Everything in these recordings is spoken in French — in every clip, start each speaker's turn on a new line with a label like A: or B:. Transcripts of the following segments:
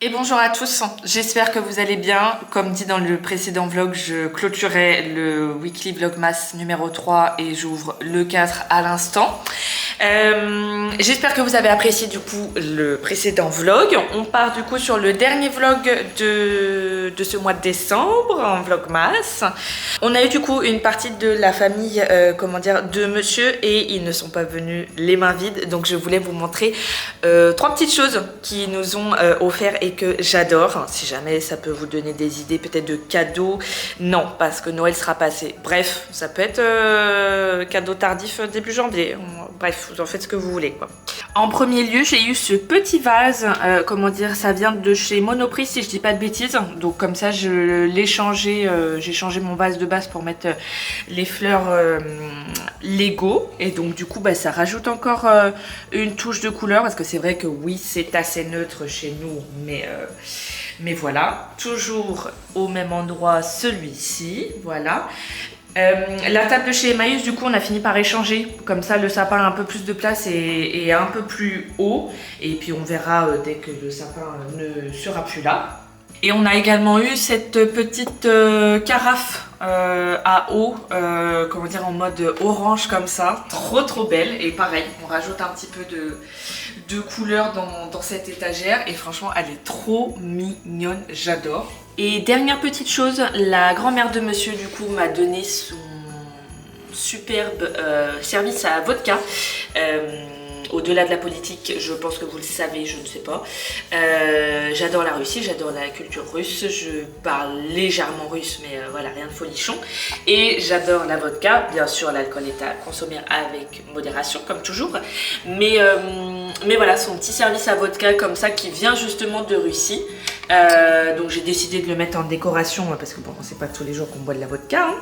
A: Et bonjour à tous, j'espère que vous allez bien. Comme dit dans le précédent vlog, je clôturais le Weekly Vlogmas numéro 3 et j'ouvre le 4 à l'instant. J'espère que vous avez apprécié du coup le précédent vlog. On part du coup sur le dernier vlog de ce mois de décembre, en Vlogmas. On a eu du coup une partie de la famille, de monsieur, et ils ne sont pas venus les mains vides. Donc je voulais vous montrer trois petites choses qui nous ont offert et que j'adore. Si jamais ça peut vous donner des idées peut-être de cadeaux. Non, parce que Noël sera passé. Bref, ça peut être cadeau tardif début janvier. Bref, vous en faites ce que vous voulez quoi. En premier lieu, j'ai eu ce petit vase, ça vient de chez Monoprix si je dis pas de bêtises. Donc comme ça, je l'ai changé, j'ai changé mon vase de base pour mettre les fleurs Lego. Et donc du coup, ça rajoute encore une touche de couleur parce que c'est vrai que oui, c'est assez neutre chez nous, mais voilà. Toujours au même endroit celui-ci, voilà. La table de chez Emmaüs, du coup, on a fini par échanger. Comme ça, le sapin a un peu plus de place et un peu plus haut. Et puis, on verra dès que le sapin ne sera plus là. Et on a également eu cette petite carafe à eau, en mode orange comme ça. Trop belle. Et pareil, on rajoute un petit peu de couleur dans cette étagère. Et franchement, elle est trop mignonne. J'adore. Et dernière petite chose, la grand-mère de monsieur du coup m'a donné son superbe service à vodka. Au-delà de la politique, je pense que vous le savez, je ne sais pas. J'adore la Russie, j'adore la culture russe. Je parle légèrement russe, mais voilà, rien de folichon. Et j'adore la vodka. Bien sûr, l'alcool est à consommer avec modération, comme toujours. Mais voilà, son petit service à vodka comme ça qui vient justement de Russie. Donc j'ai décidé de le mettre en décoration parce que bon, c'est pas tous les jours qu'on boit de la vodka, hein.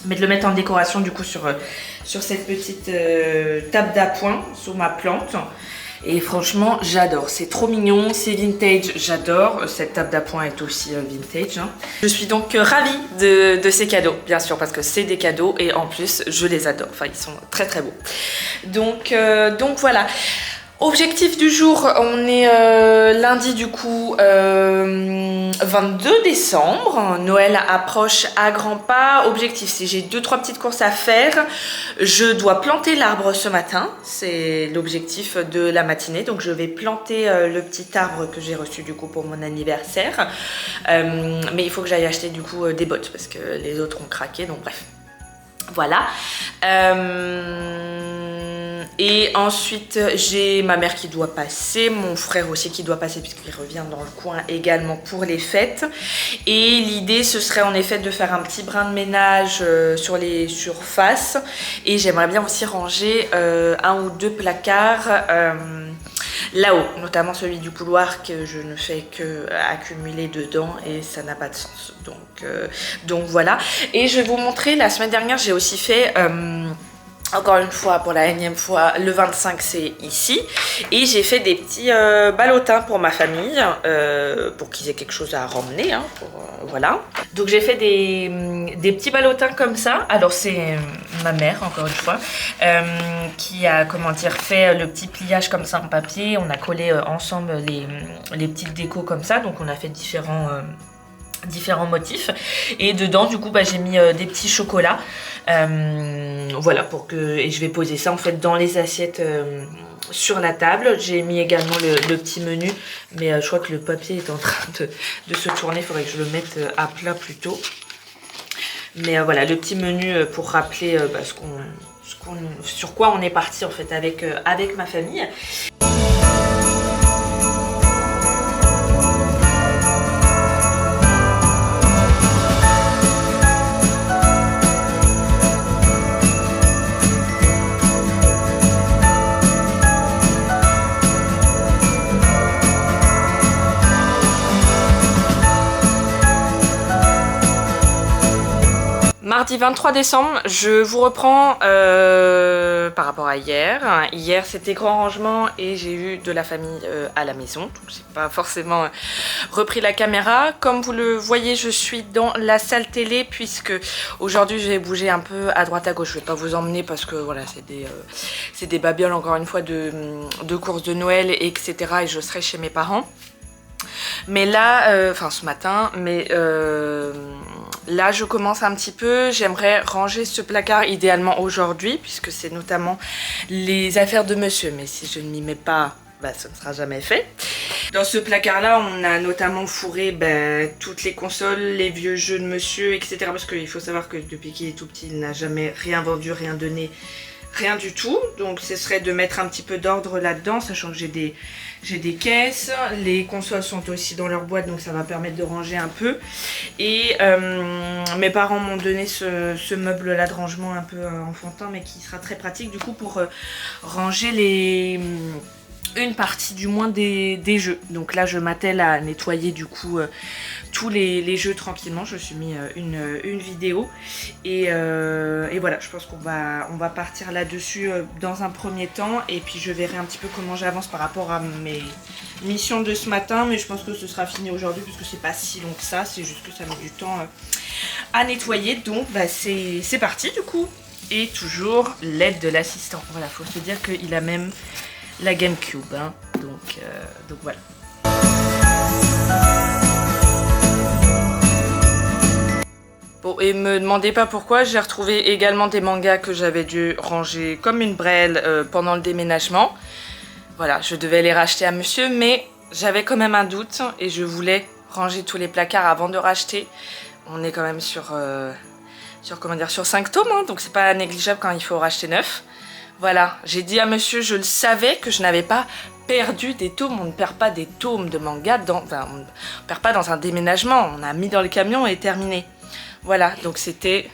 A: Mais de le mettre en décoration du coup sur cette petite table d'appoint sur ma plante. Et franchement, j'adore. C'est trop mignon, c'est vintage, j'adore. Cette table d'appoint est aussi vintage, hein. Je suis donc ravie de ces cadeaux, bien sûr, parce que c'est des cadeaux et en plus, je les adore. Enfin, ils sont très beaux. Donc voilà. Objectif du jour, on est lundi du coup 22 décembre, Noël approche à grands pas. Objectif, si j'ai 2-3 petites courses à faire, je dois planter l'arbre ce matin, c'est l'objectif de la matinée. Donc je vais planter le petit arbre que j'ai reçu du coup pour mon anniversaire, mais il faut que j'aille acheter du coup des bottes parce que les autres ont craqué, donc bref. Voilà. Et ensuite, j'ai ma mère qui doit passer, mon frère aussi qui doit passer puisqu'il revient dans le coin également pour les fêtes. Et l'idée, ce serait en effet de faire un petit brin de ménage sur les surfaces. Et j'aimerais bien aussi ranger 1 ou 2 placards là-haut, notamment celui du couloir que je ne fais que accumuler dedans et ça n'a pas de sens. Donc voilà. Et je vais vous montrer, la semaine dernière, j'ai aussi fait... encore une fois, pour la énième fois, le 25 c'est ici. Et j'ai fait des petits ballotins pour ma famille, pour qu'ils aient quelque chose à ramener, hein, voilà. Donc j'ai fait des petits ballotins comme ça. Alors c'est ma mère, encore une fois, qui a, fait le petit pliage comme ça en papier. On a collé ensemble les petites décos comme ça. Donc on a fait différents motifs et dedans du coup j'ai mis des petits chocolats voilà et je vais poser ça en fait dans les assiettes sur la table. J'ai mis également le petit menu, mais je crois que le papier est en train de se tourner, il faudrait que je le mette à plat plutôt, mais voilà le petit menu pour rappeler sur quoi on est parti en fait avec ma famille. Mardi 23 décembre, je vous reprends par rapport à hier. Hier, c'était grand rangement et j'ai eu de la famille à la maison. Donc, j'ai pas forcément repris la caméra. Comme vous le voyez, je suis dans la salle télé puisque aujourd'hui, je vais bouger un peu à droite à gauche. Je vais pas vous emmener parce que voilà, c'est des babioles encore une fois de courses de Noël, etc. Et je serai chez mes parents. Mais là, enfin ce matin, mais là je commence un petit peu, j'aimerais ranger ce placard idéalement aujourd'hui, puisque c'est notamment les affaires de monsieur, mais si je ne m'y mets pas, bah, ça ne sera jamais fait. Dans ce placard là on a notamment fourré toutes les consoles, les vieux jeux de monsieur, etc. Parce qu'il faut savoir que depuis qu'il est tout petit il n'a jamais rien vendu, rien donné, rien du tout. Donc ce serait de mettre un petit peu d'ordre là-dedans, sachant que j'ai des caisses, les consoles sont aussi dans leur boîte, donc ça va permettre de ranger un peu. Et mes parents m'ont donné ce meuble là de rangement un peu enfantin, mais qui sera très pratique du coup pour ranger une partie du moins des jeux. Donc là je m'attelle à nettoyer du coup tous les jeux tranquillement. Je me suis mis une vidéo et voilà, je pense qu'on va partir là-dessus dans un premier temps, et puis je verrai un petit peu comment j'avance par rapport à mes missions de ce matin, mais je pense que ce sera fini aujourd'hui puisque c'est pas si long que ça, c'est juste que ça met du temps à nettoyer. Donc c'est parti du coup, et toujours l'aide de l'assistant. Voilà, faut se dire qu'il a même la GameCube, hein. Donc voilà. Bon, et me demandez pas pourquoi, j'ai retrouvé également des mangas que j'avais dû ranger comme une brêle pendant le déménagement. Voilà, je devais les racheter à monsieur, mais j'avais quand même un doute et je voulais ranger tous les placards avant de racheter. On est quand même sur 5 tomes, hein, donc c'est pas négligeable quand il faut racheter 9. Voilà, j'ai dit à monsieur, je le savais, que je n'avais pas perdu des tomes. On ne perd pas des tomes de manga, enfin, on ne perd pas dans un déménagement. On a mis dans le camion et terminé. Voilà, donc c'était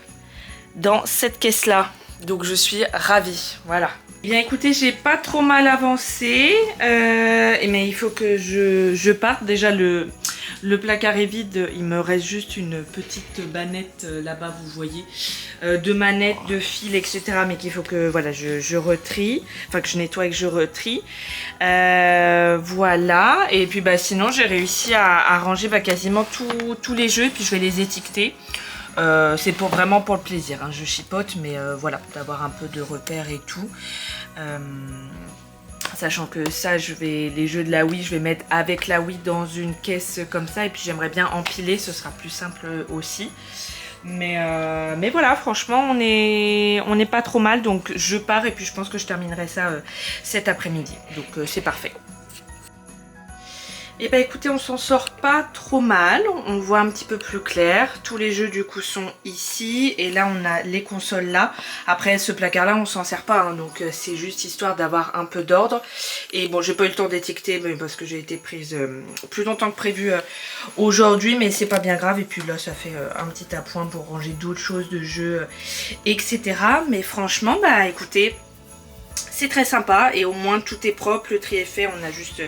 A: dans cette caisse-là. Donc je suis ravie, voilà. Bien écoutez, j'ai pas trop mal avancé, mais il faut que je parte. Déjà le placard est vide, il me reste juste une petite bannette là-bas, vous voyez, de manettes, de fils, etc. Mais qu'il faut que voilà, je retrie, enfin que je nettoie et que je retrie. Voilà, et puis sinon j'ai réussi à ranger quasiment tous les jeux, et puis je vais les étiqueter. C'est vraiment pour le plaisir, hein. Je chipote, mais voilà, d'avoir un peu de repères et tout. Sachant que ça, les jeux de la Wii, je vais mettre avec la Wii dans une caisse comme ça, et puis j'aimerais bien empiler, ce sera plus simple aussi. Mais voilà, franchement, on est pas trop mal, donc je pars, et puis je pense que je terminerai ça cet après-midi. Donc c'est parfait. Et écoutez, on s'en sort pas trop mal, on voit un petit peu plus clair. Tous les jeux du coup sont ici, et là on a les consoles là. Après ce placard là on s'en sert pas, hein, donc c'est juste histoire d'avoir un peu d'ordre. Et bon, j'ai pas eu le temps d'étiqueter parce que j'ai été prise plus longtemps que prévu aujourd'hui, mais c'est pas bien grave. Et puis là ça fait un petit appoint pour ranger d'autres choses de jeux, etc. Mais franchement, écoutez, c'est très sympa, et au moins tout est propre, le tri est fait. On a juste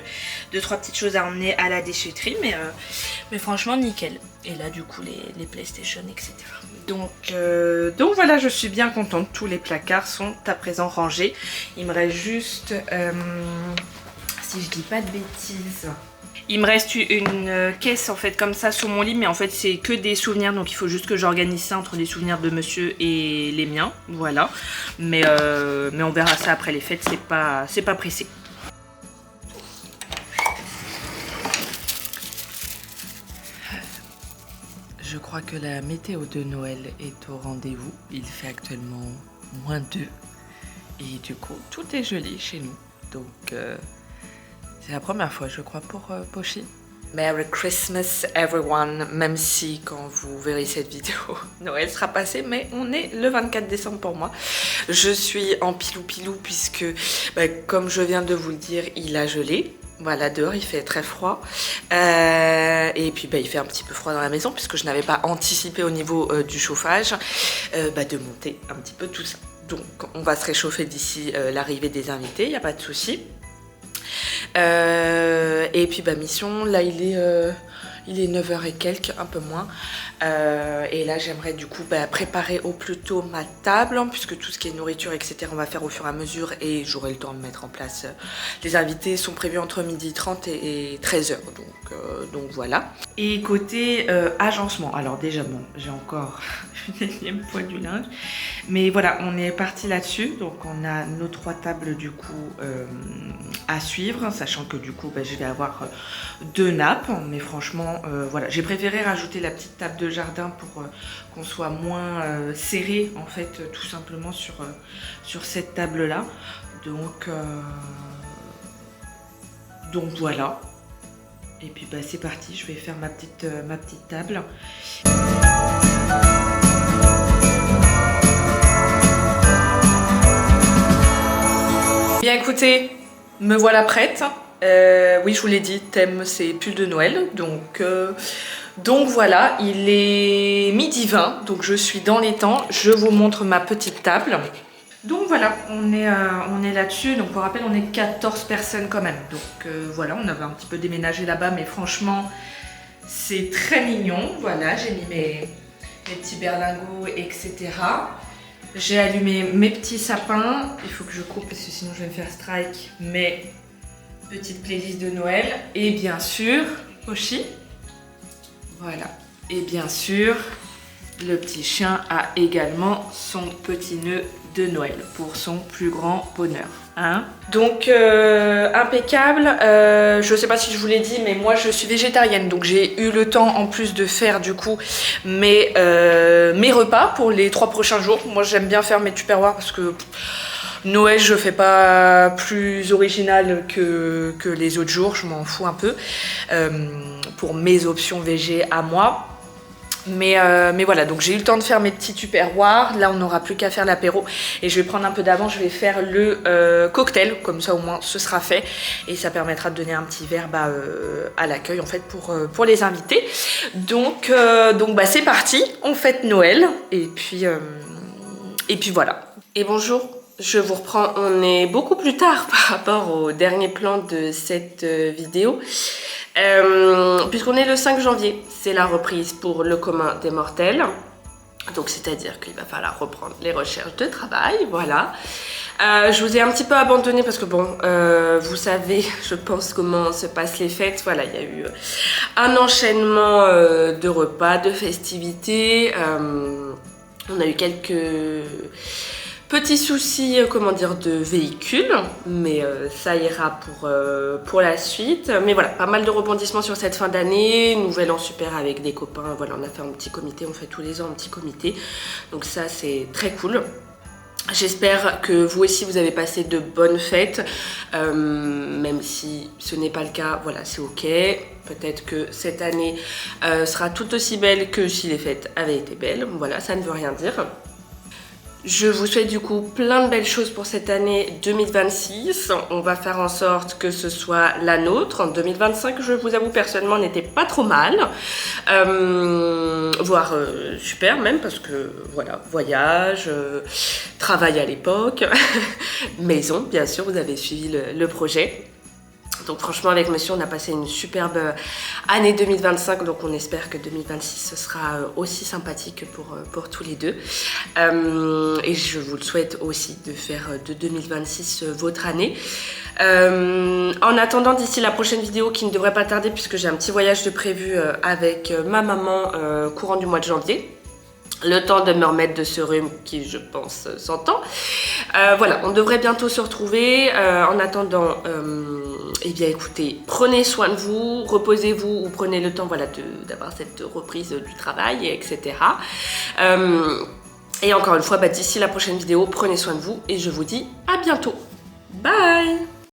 A: 2-3 petites choses à emmener à la déchetterie, mais franchement nickel. Et là du coup les PlayStation, etc. Donc voilà, je suis bien contente. Tous les placards sont à présent rangés. Il me reste juste, si je dis pas de bêtises, il me reste une caisse en fait comme ça sous mon lit, mais en fait c'est que des souvenirs, donc il faut juste que j'organise ça entre les souvenirs de monsieur et les miens, voilà. Mais on verra ça après les fêtes, c'est pas pressé. Je crois que la météo de Noël est au rendez-vous. Il fait actuellement -2 et du coup tout est joli chez nous. Donc c'est la première fois, je crois, pour Pochi. Merry Christmas everyone, même si quand vous verrez cette vidéo, Noël sera passé, mais on est le 24 décembre pour moi. Je suis en pilou-pilou puisque, comme je viens de vous le dire, il a gelé. Voilà, dehors il fait très froid, et puis il fait un petit peu froid dans la maison puisque je n'avais pas anticipé au niveau du chauffage de monter un petit peu tout ça. Donc on va se réchauffer d'ici l'arrivée des invités, il n'y a pas de souci. Et puis mission, là il Il est 9h et quelques, un peu moins. Et là, j'aimerais du coup préparer au plus tôt ma table, hein, puisque tout ce qui est nourriture, etc., on va faire au fur et à mesure et j'aurai le temps de mettre en place. Les invités sont prévus entre 12h30 et 13h, donc voilà. Et côté agencement, alors déjà, bon, j'ai encore une énième fois du linge, mais voilà, on est parti là-dessus. Donc on a nos 3 tables du coup à suivre, sachant que du coup je vais avoir 2 nappes, mais franchement voilà, j'ai préféré rajouter la petite table de jardin pour qu'on soit moins serré en fait, tout simplement sur cette table là. Donc voilà. Et puis c'est parti, je vais faire ma petite table. Bien écoutez, me voilà prête. Oui, je vous l'ai dit, thème c'est pull de Noël. Donc voilà, il est 12h20, donc je suis dans les temps. Je vous montre ma petite table. Donc voilà, on est là-dessus. Donc pour rappel, on est 14 personnes quand même. Donc voilà, on avait un petit peu déménagé là-bas, mais franchement, c'est très mignon. Voilà, j'ai mis mes petits berlingots, etc. J'ai allumé mes petits sapins. Il faut que je coupe parce que sinon je vais me faire strike. Mes petites playlists de Noël. Et bien sûr, Oshi. Voilà. Et bien sûr, le petit chien a également son petit nœud de Noël pour son plus grand bonheur. Hein, donc impeccable. Je sais pas si je vous l'ai dit, mais moi je suis végétarienne, donc j'ai eu le temps en plus de faire du coup mes repas pour les 3 prochains jours. Moi j'aime bien faire mes tupperwares parce que Noël je fais pas plus original que les autres jours, je m'en fous un peu pour mes options végé à moi. Mais voilà, donc j'ai eu le temps de faire mes petits tupperwares. Là on n'aura plus qu'à faire l'apéro et je vais prendre un peu d'avance, je vais faire le cocktail, comme ça au moins ce sera fait et ça permettra de donner un petit verre à l'accueil en fait pour les invités. Donc c'est parti, on fête Noël et puis voilà. Et bonjour, je vous reprends, on est beaucoup plus tard par rapport au dernier plan de cette vidéo. Puisqu'on est le 5 janvier, c'est la reprise pour le commun des mortels. Donc c'est-à-dire qu'il va falloir reprendre les recherches de travail, voilà. Je vous ai un petit peu abandonné parce que bon, vous savez, je pense comment se passent les fêtes. Voilà, il y a eu un enchaînement de repas, de festivités. On a eu quelques petits soucis, comment dire, de véhicule, mais ça ira pour la suite. Mais voilà, pas mal de rebondissements sur cette fin d'année. Nouvel an super avec des copains. Voilà, on a fait un petit comité, on fait tous les ans un petit comité. Donc ça, c'est très cool. J'espère que vous aussi vous avez passé de bonnes fêtes, même si ce n'est pas le cas, voilà, c'est ok. Peut-être que cette année sera tout aussi belle que si les fêtes avaient été belles. Voilà, ça ne veut rien dire. Je vous souhaite du coup plein de belles choses pour cette année 2026. On va faire en sorte que ce soit la nôtre. En 2025, je vous avoue, personnellement, n'était pas trop mal. Voire super même parce que voilà, voyage, travail à l'époque, maison, bien sûr, vous avez suivi le projet. Donc franchement avec monsieur on a passé une superbe année 2025, donc on espère que 2026 ce sera aussi sympathique pour tous les deux. Et je vous le souhaite aussi de faire de 2026 votre année. En attendant d'ici la prochaine vidéo qui ne devrait pas tarder puisque j'ai un petit voyage de prévu avec ma maman courant du mois de janvier. Le temps de me remettre de ce rhume qui, je pense, s'entend. Voilà, on devrait bientôt se retrouver. En attendant, eh bien écoutez, prenez soin de vous, reposez-vous ou prenez le temps voilà, d'avoir cette reprise du travail, etc. Et encore une fois, d'ici la prochaine vidéo, prenez soin de vous et je vous dis à bientôt. Bye!